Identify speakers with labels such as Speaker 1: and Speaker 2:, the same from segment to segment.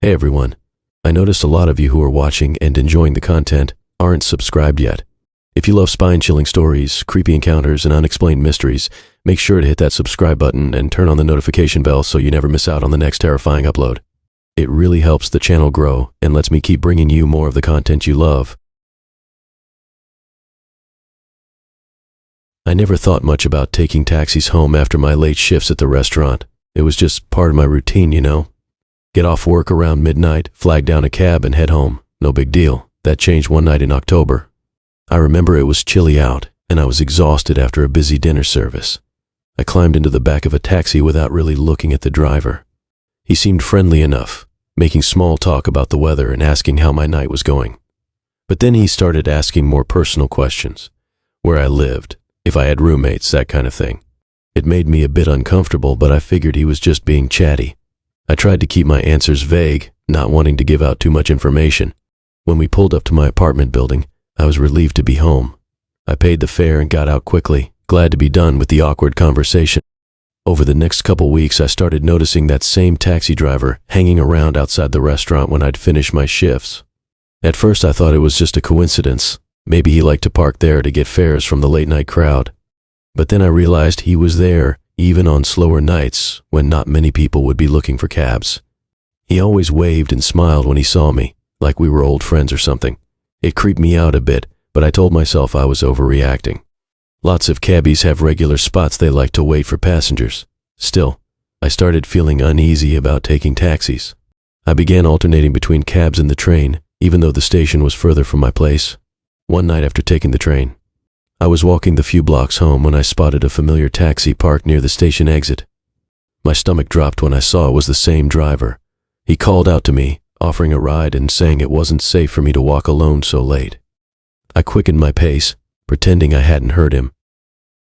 Speaker 1: Hey everyone, I noticed a lot of you who are watching and enjoying the content aren't subscribed yet. If you love spine-chilling stories, creepy encounters, and unexplained mysteries, make sure to hit that subscribe button and turn on the notification bell so you never miss out on the next terrifying upload. It really helps the channel grow and lets me keep bringing you more of the content you love. I never thought much about taking taxis home after my late shifts at the restaurant. It was just part of my routine, you know. Get off work around midnight, flag down a cab, and head home. No big deal. That changed one night in October. I remember it was chilly out, and I was exhausted after a busy dinner service. I climbed into the back of a taxi without really looking at the driver. He seemed friendly enough, making small talk about the weather and asking how my night was going. But then he started asking more personal questions. Where I lived, if I had roommates, that kind of thing. It made me a bit uncomfortable, but I figured he was just being chatty. I tried to keep my answers vague, not wanting to give out too much information. When we pulled up to my apartment building, I was relieved to be home. I paid the fare and got out quickly, glad to be done with the awkward conversation. Over the next couple weeks, I started noticing that same taxi driver hanging around outside the restaurant when I'd finish my shifts. At first, I thought it was just a coincidence. Maybe he liked to park there to get fares from the late-night crowd. But then I realized he was there even on slower nights when not many people would be looking for cabs. He always waved and smiled when he saw me, like we were old friends or something. It creeped me out a bit, but I told myself I was overreacting. Lots of cabbies have regular spots they like to wait for passengers. Still, I started feeling uneasy about taking taxis. I began alternating between cabs and the train, even though the station was further from my place. One night after taking the train, I was walking the few blocks home when I spotted a familiar taxi parked near the station exit. My stomach dropped when I saw it was the same driver. He called out to me, offering a ride and saying it wasn't safe for me to walk alone so late. I quickened my pace, pretending I hadn't heard him.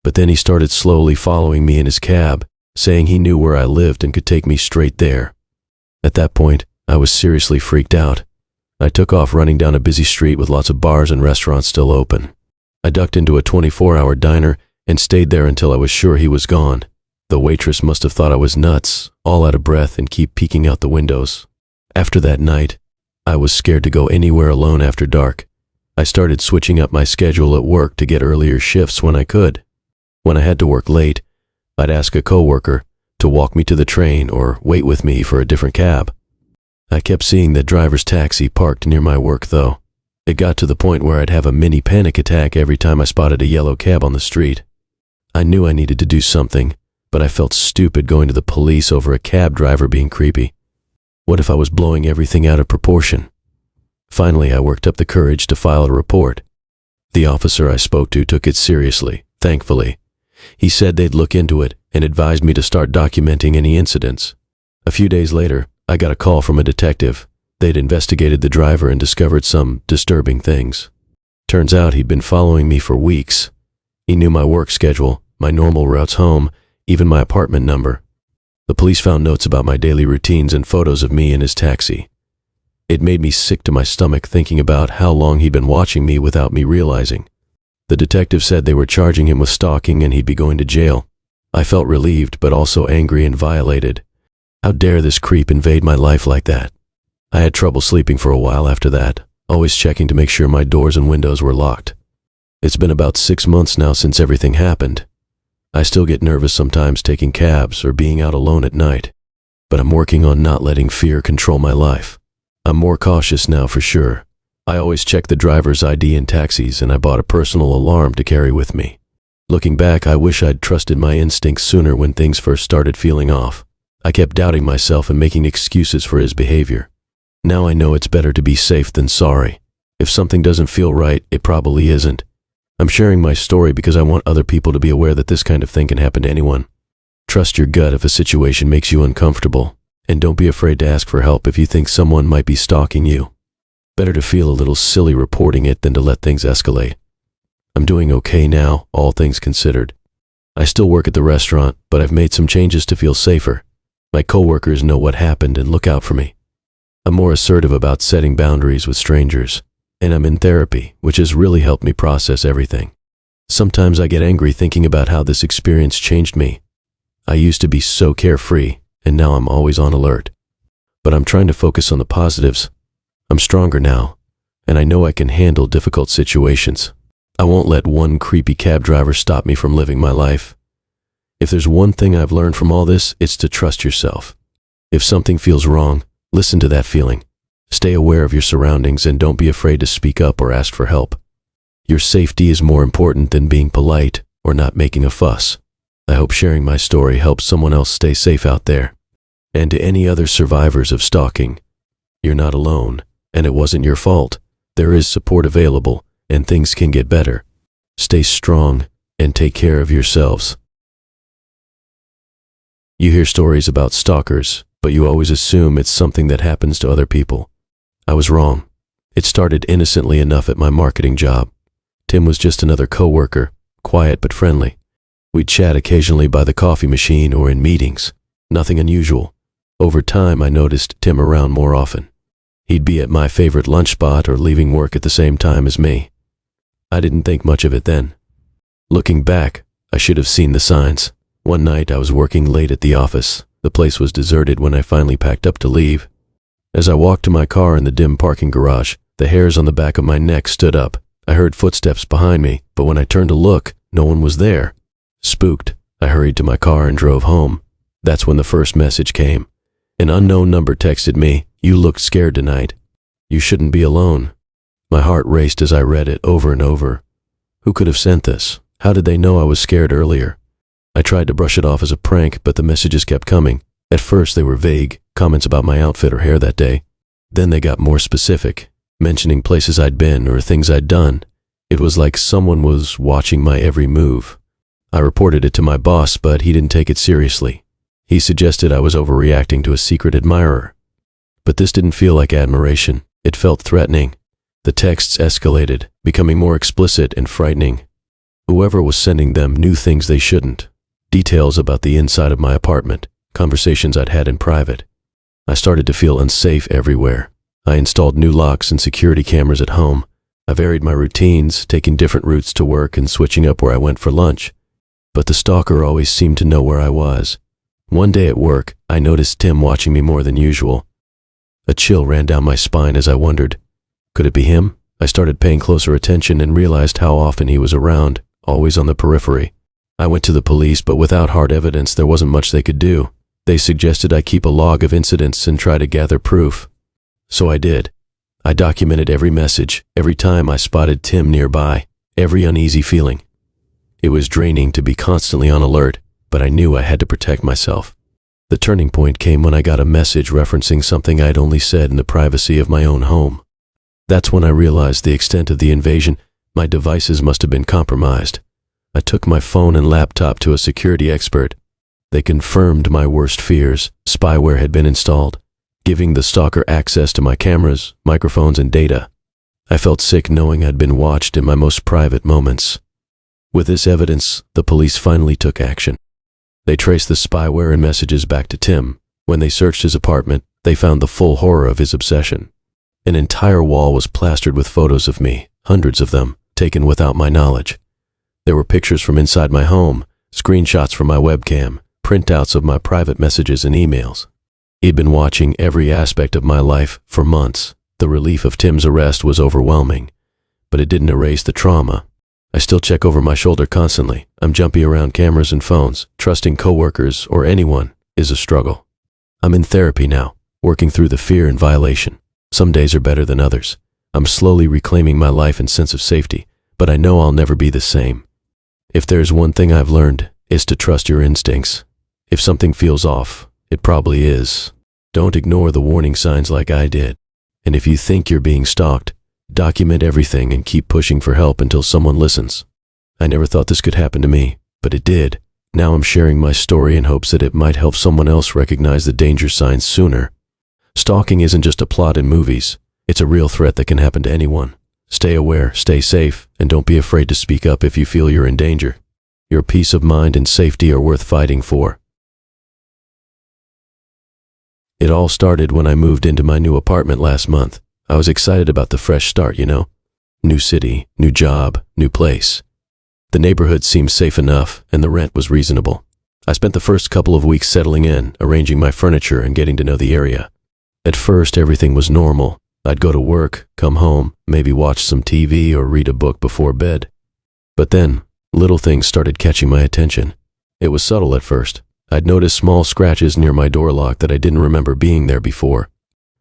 Speaker 1: But then he started slowly following me in his cab, saying he knew where I lived and could take me straight there. At that point, I was seriously freaked out. I took off running down a busy street with lots of bars and restaurants still open. I ducked into a 24-hour diner and stayed there until I was sure he was gone. The waitress must have thought I was nuts, all out of breath and keep peeking out the windows. After that night, I was scared to go anywhere alone after dark. I started switching up my schedule at work to get earlier shifts when I could. When I had to work late, I'd ask a coworker to walk me to the train or wait with me for a different cab. I kept seeing the driver's taxi parked near my work though. It got to the point where I'd have a mini panic attack every time I spotted a yellow cab on the street. I knew I needed to do something, but I felt stupid going to the police over a cab driver being creepy. What if I was blowing everything out of proportion? Finally, I worked up the courage to file a report. The officer I spoke to took it seriously, thankfully. He said they'd look into it and advised me to start documenting any incidents. A few days later, I got a call from a detective. They'd investigated the driver and discovered some disturbing things. Turns out he'd been following me for weeks. He knew my work schedule, my normal routes home, even my apartment number. The police found notes about my daily routines and photos of me in his taxi. It made me sick to my stomach thinking about how long he'd been watching me without me realizing. The detective said they were charging him with stalking and he'd be going to jail. I felt relieved, but also angry and violated. How dare this creep invade my life like that? I had trouble sleeping for a while after that, always checking to make sure my doors and windows were locked. It's been about 6 months now since everything happened. I still get nervous sometimes taking cabs or being out alone at night, but I'm working on not letting fear control my life. I'm more cautious now for sure. I always check the driver's ID in taxis, and I bought a personal alarm to carry with me. Looking back, I wish I'd trusted my instincts sooner when things first started feeling off. I kept doubting myself and making excuses for his behavior. Now I know it's better to be safe than sorry. If something doesn't feel right, it probably isn't. I'm sharing my story because I want other people to be aware that this kind of thing can happen to anyone. Trust your gut if a situation makes you uncomfortable, and don't be afraid to ask for help if you think someone might be stalking you. Better to feel a little silly reporting it than to let things escalate. I'm doing okay now, all things considered. I still work at the restaurant, but I've made some changes to feel safer. My coworkers know what happened and look out for me. I'm more assertive about setting boundaries with strangers, and I'm in therapy, which has really helped me process everything. Sometimes I get angry thinking about how this experience changed me. I used to be so carefree, and now I'm always on alert. But I'm trying to focus on the positives. I'm stronger now, and I know I can handle difficult situations. I won't let one creepy cab driver stop me from living my life. If there's one thing I've learned from all this, it's to trust yourself. If something feels wrong, listen to that feeling. Stay aware of your surroundings and don't be afraid to speak up or ask for help. Your safety is more important than being polite or not making a fuss. I hope sharing my story helps someone else stay safe out there. And to any other survivors of stalking, you're not alone, and it wasn't your fault. There is support available, and things can get better. Stay strong and take care of yourselves. You hear stories about stalkers, but you always assume it's something that happens to other people. I was wrong. It started innocently enough at my marketing job. Tim was just another coworker, quiet but friendly. We'd chat occasionally by the coffee machine or in meetings. Nothing unusual. Over time, I noticed Tim around more often. He'd be at my favorite lunch spot or leaving work at the same time as me. I didn't think much of it then. Looking back, I should have seen the signs. One night, I was working late at the office. The place was deserted when I finally packed up to leave. As I walked to my car in the dim parking garage, the hairs on the back of my neck stood up. I heard footsteps behind me, but when I turned to look, no one was there. Spooked, I hurried to my car and drove home. That's when the first message came. An unknown number texted me, "You looked scared tonight. You shouldn't be alone." My heart raced as I read it over and over. Who could have sent this? How did they know I was scared earlier? I tried to brush it off as a prank, but the messages kept coming. At first they were vague, comments about my outfit or hair that day. Then they got more specific, mentioning places I'd been or things I'd done. It was like someone was watching my every move. I reported it to my boss, but he didn't take it seriously. He suggested I was overreacting to a secret admirer. But this didn't feel like admiration. It felt threatening. The texts escalated, becoming more explicit and frightening. Whoever was sending them knew things they shouldn't. Details about the inside of my apartment, conversations I'd had in private. I started to feel unsafe everywhere. I installed new locks and security cameras at home. I varied my routines, taking different routes to work and switching up where I went for lunch. But the stalker always seemed to know where I was. One day at work, I noticed Tim watching me more than usual. A chill ran down my spine as I wondered, could it be him? I started paying closer attention and realized how often he was around, always on the periphery. I went to the police, but without hard evidence, there wasn't much they could do. They suggested I keep a log of incidents and try to gather proof. So I did. I documented every message, every time I spotted Tim nearby, every uneasy feeling. It was draining to be constantly on alert, but I knew I had to protect myself. The turning point came when I got a message referencing something I'd only said in the privacy of my own home. That's when I realized the extent of the invasion. My devices must have been compromised. I took my phone and laptop to a security expert. They confirmed my worst fears. Spyware had been installed, giving the stalker access to my cameras, microphones, and data. I felt sick knowing I'd been watched in my most private moments. With this evidence, the police finally took action. They traced the spyware and messages back to Tim. When they searched his apartment, they found the full horror of his obsession. An entire wall was plastered with photos of me, hundreds of them, taken without my knowledge. There were pictures from inside my home, screenshots from my webcam, printouts of my private messages and emails. He'd been watching every aspect of my life for months. The relief of Tim's arrest was overwhelming, but it didn't erase the trauma. I still check over my shoulder constantly. I'm jumpy around cameras and phones. Trusting coworkers or anyone is a struggle. I'm in therapy now, working through the fear and violation. Some days are better than others. I'm slowly reclaiming my life and sense of safety, but I know I'll never be the same. If there's one thing I've learned, it's to trust your instincts. If something feels off, it probably is. Don't ignore the warning signs like I did. And if you think you're being stalked, document everything and keep pushing for help until someone listens. I never thought this could happen to me, but it did. Now I'm sharing my story in hopes that it might help someone else recognize the danger signs sooner. Stalking isn't just a plot in movies. It's a real threat that can happen to anyone. Stay aware, stay safe, and don't be afraid to speak up if you feel you're in danger. Your peace of mind and safety are worth fighting for. It all started when I moved into my new apartment last month. I was excited about the fresh start, you know? New city, new job, new place. The neighborhood seemed safe enough, and the rent was reasonable. I spent the first couple of weeks settling in, arranging my furniture and getting to know the area. At first, everything was normal. I'd go to work, come home, maybe watch some TV or read a book before bed. But then, little things started catching my attention. It was subtle at first. I'd noticed small scratches near my door lock that I didn't remember being there before.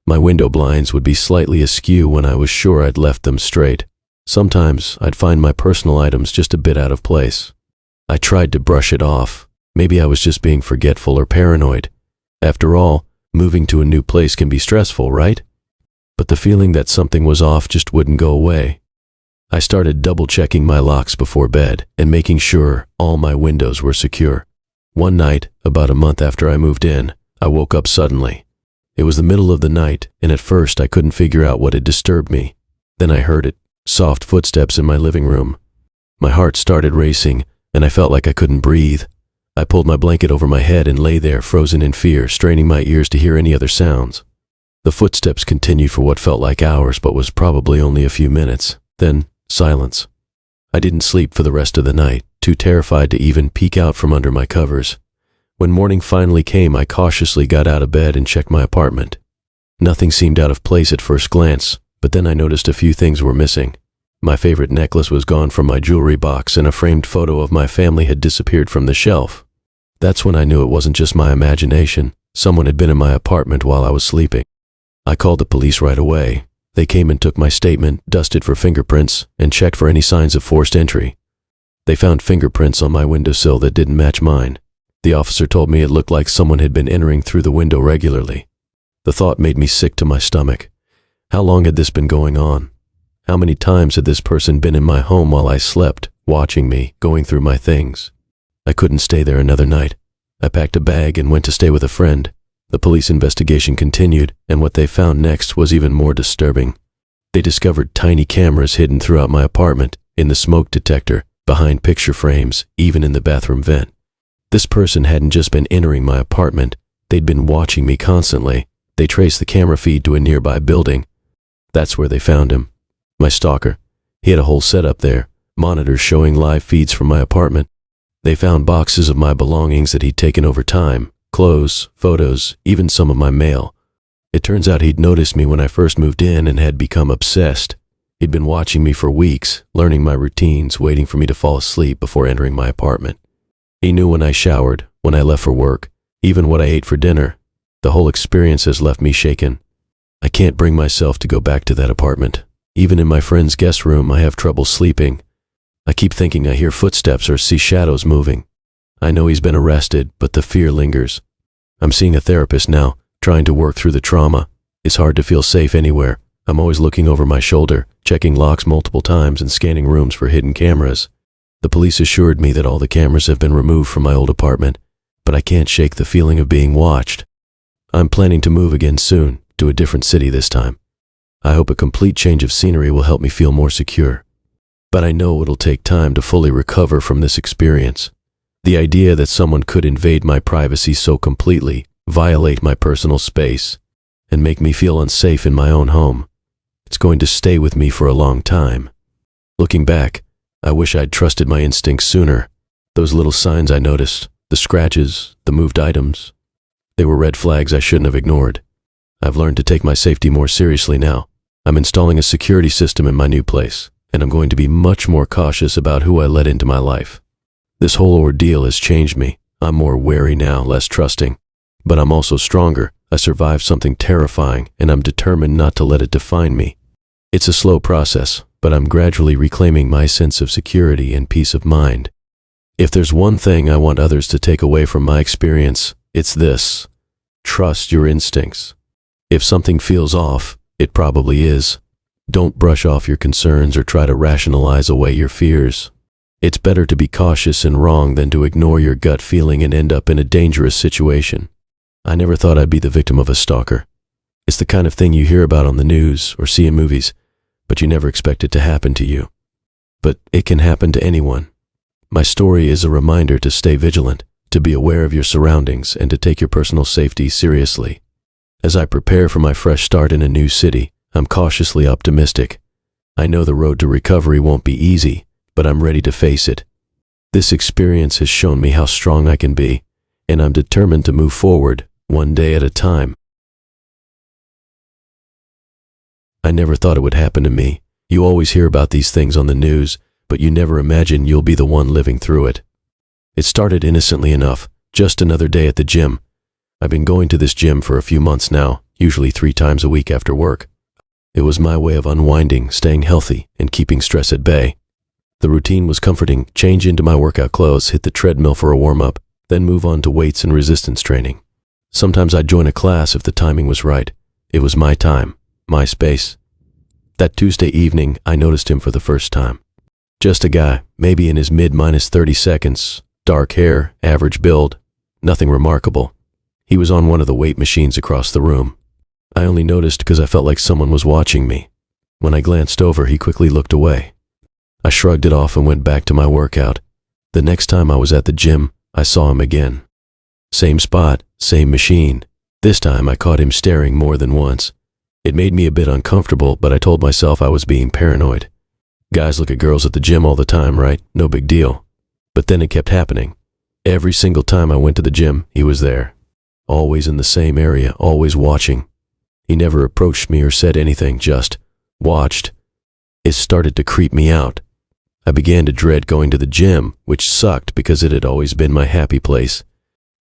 Speaker 1: My window blinds would be slightly askew when I was sure I'd left them straight. Sometimes I'd find my personal items just a bit out of place. I tried to brush it off. Maybe I was just being forgetful or paranoid. After all, moving to a new place can be stressful, right? But the feeling that something was off just wouldn't go away. I started double-checking my locks before bed and making sure all my windows were secure. One night, about a month after I moved in, I woke up suddenly. It was the middle of the night, and at first I couldn't figure out what had disturbed me. Then I heard it, soft footsteps in my living room. My heart started racing, and I felt like I couldn't breathe. I pulled my blanket over my head and lay there, frozen in fear, straining my ears to hear any other sounds. The footsteps continued for what felt like hours, but was probably only a few minutes. Then, silence. I didn't sleep for the rest of the night, too terrified to even peek out from under my covers. When morning finally came, I cautiously got out of bed and checked my apartment. Nothing seemed out of place at first glance, but then I noticed a few things were missing. My favorite necklace was gone from my jewelry box, and a framed photo of my family had disappeared from the shelf. That's when I knew it wasn't just my imagination. Someone had been in my apartment while I was sleeping. I called the police right away. They came and took my statement, dusted for fingerprints, and checked for any signs of forced entry. They found fingerprints on my windowsill that didn't match mine. The officer told me it looked like someone had been entering through the window regularly. The thought made me sick to my stomach. How long had this been going on? How many times had this person been in my home while I slept, watching me, going through my things? I couldn't stay there another night. I packed a bag and went to stay with a friend. The police investigation continued, and what they found next was even more disturbing. They discovered tiny cameras hidden throughout my apartment, in the smoke detector, behind picture frames, even in the bathroom vent. This person hadn't just been entering my apartment, they'd been watching me constantly. They traced the camera feed to a nearby building. That's where they found him. My stalker. He had a whole setup there, monitors showing live feeds from my apartment. They found boxes of my belongings that he'd taken over time, clothes, photos, even some of my mail. It turns out he'd noticed me when I first moved in and had become obsessed. He'd been watching me for weeks, learning my routines, waiting for me to fall asleep before entering my apartment. He knew when I showered, when I left for work, even what I ate for dinner. The whole experience has left me shaken. I can't bring myself to go back to that apartment. Even in my friend's guest room, I have trouble sleeping. I keep thinking I hear footsteps or see shadows moving. I know he's been arrested, but the fear lingers. I'm seeing a therapist now, trying to work through the trauma. It's hard to feel safe anywhere. I'm always looking over my shoulder, checking locks multiple times and scanning rooms for hidden cameras. The police assured me that all the cameras have been removed from my old apartment, but I can't shake the feeling of being watched. I'm planning to move again soon, to a different city this time. I hope a complete change of scenery will help me feel more secure. But I know it'll take time to fully recover from this experience. The idea that someone could invade my privacy so completely, violate my personal space, and make me feel unsafe in my own home, it's going to stay with me for a long time. Looking back, I wish I'd trusted my instincts sooner. Those little signs I noticed, the scratches, the moved items, they were red flags I shouldn't have ignored. I've learned to take my safety more seriously now. I'm installing a security system in my new place, and I'm going to be much more cautious about who I let into my life. This whole ordeal has changed me. I'm more wary now, less trusting. But I'm also stronger. I survived something terrifying, and I'm determined not to let it define me. It's a slow process, but I'm gradually reclaiming my sense of security and peace of mind. If there's one thing I want others to take away from my experience, it's this: trust your instincts. If something feels off, it probably is. Don't brush off your concerns or try to rationalize away your fears. It's better to be cautious and wrong than to ignore your gut feeling and end up in a dangerous situation. I never thought I'd be the victim of a stalker. It's the kind of thing you hear about on the news or see in movies, but you never expect it to happen to you. But it can happen to anyone. My story is a reminder to stay vigilant, to be aware of your surroundings, and to take your personal safety seriously. As I prepare for my fresh start in a new city, I'm cautiously optimistic. I know the road to recovery won't be easy, but I'm ready to face it. This experience has shown me how strong I can be, and I'm determined to move forward, one day at a time. I never thought it would happen to me. You always hear about these things on the news, but you never imagine you'll be the one living through it. It started innocently enough, just another day at the gym. I've been going to this gym for a few months now, usually 3 times a week after work. It was my way of unwinding, staying healthy, and keeping stress at bay. The routine was comforting: change into my workout clothes, hit the treadmill for a warm-up, then move on to weights and resistance training. Sometimes I'd join a class if the timing was right. It was my time, my space. That Tuesday evening, I noticed him for the first time. Just a guy, maybe in his mid-30 seconds, dark hair, average build, nothing remarkable. He was on one of the weight machines across the room. I only noticed because I felt like someone was watching me. When I glanced over, he quickly looked away. I shrugged it off and went back to my workout. The next time I was at the gym, I saw him again. Same spot, same machine. This time I caught him staring more than once. It made me a bit uncomfortable, but I told myself I was being paranoid. Guys look at girls at the gym all the time, right? No big deal. But then it kept happening. Every single time I went to the gym, he was there. Always in the same area, always watching. He never approached me or said anything, just watched. It started to creep me out. I began to dread going to the gym, which sucked because it had always been my happy place.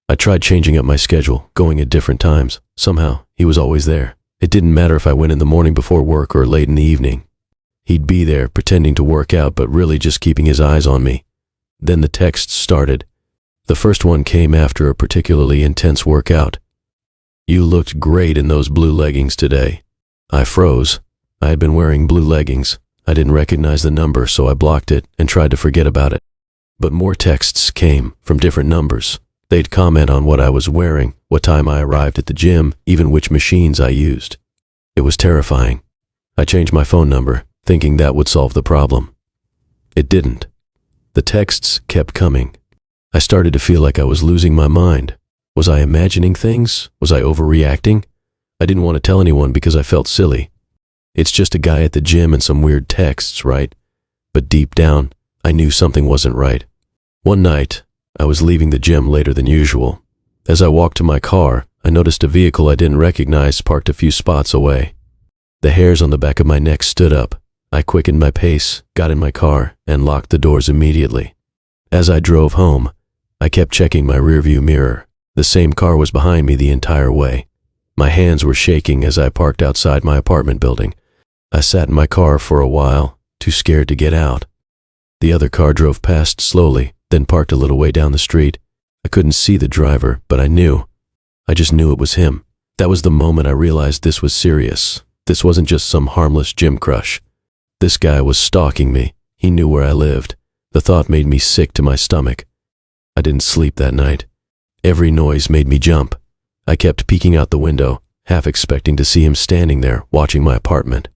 Speaker 1: I tried changing up my schedule, going at different times. Somehow, he was always there. It didn't matter if I went in the morning before work or late in the evening. He'd be there, pretending to work out, but really just keeping his eyes on me. Then the texts started. The first one came after a particularly intense workout. "You looked great in those blue leggings today." I froze. I had been wearing blue leggings. I didn't recognize the number, so I blocked it and tried to forget about it. But more texts came from different numbers. They'd comment on what I was wearing, what time I arrived at the gym, even which machines I used. It was terrifying. I changed my phone number, thinking that would solve the problem. It didn't. The texts kept coming. I started to feel like I was losing my mind. Was I imagining things? Was I overreacting? I didn't want to tell anyone because I felt silly. It's just a guy at the gym and some weird texts, right? But deep down, I knew something wasn't right. One night, I was leaving the gym later than usual. As I walked to my car, I noticed a vehicle I didn't recognize parked a few spots away. The hairs on the back of my neck stood up. I quickened my pace, got in my car, and locked the doors immediately. As I drove home, I kept checking my rearview mirror. The same car was behind me the entire way. My hands were shaking as I parked outside my apartment building. I sat in my car for a while, too scared to get out. The other car drove past slowly, then parked a little way down the street. I couldn't see the driver, but I knew. I just knew it was him. That was the moment I realized this was serious. This wasn't just some harmless gym crush. This guy was stalking me. He knew where I lived. The thought made me sick to my stomach. I didn't sleep that night. Every noise made me jump. I kept peeking out the window, half expecting to see him standing there, watching my apartment.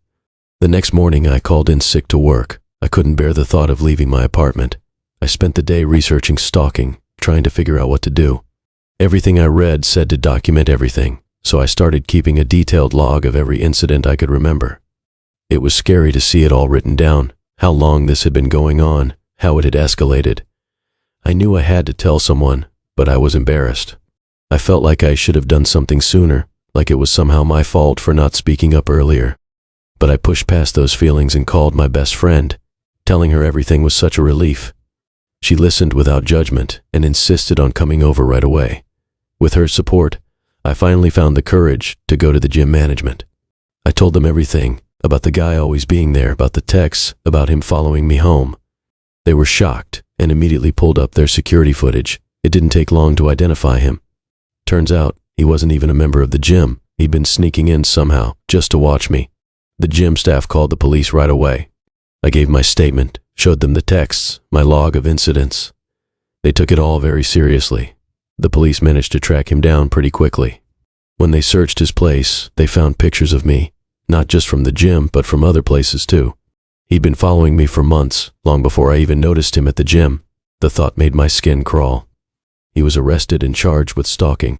Speaker 1: The next morning, I called in sick to work. I couldn't bear the thought of leaving my apartment. I spent the day researching stalking, trying to figure out what to do. Everything I read said to document everything, so I started keeping a detailed log of every incident I could remember. It was scary to see it all written down, how long this had been going on, how it had escalated. I knew I had to tell someone, but I was embarrassed. I felt like I should have done something sooner, like it was somehow my fault for not speaking up earlier. But I pushed past those feelings and called my best friend. Telling her everything was such a relief. She listened without judgment and insisted on coming over right away. With her support, I finally found the courage to go to the gym management. I told them everything, about the guy always being there, about the texts, about him following me home. They were shocked and immediately pulled up their security footage. It didn't take long to identify him. Turns out, he wasn't even a member of the gym. He'd been sneaking in somehow, just to watch me. The gym staff called the police right away. I gave my statement, showed them the texts, my log of incidents. They took it all very seriously. The police managed to track him down pretty quickly. When they searched his place, they found pictures of me, not just from the gym, but from other places too. He'd been following me for months, long before I even noticed him at the gym. The thought made my skin crawl. He was arrested and charged with stalking.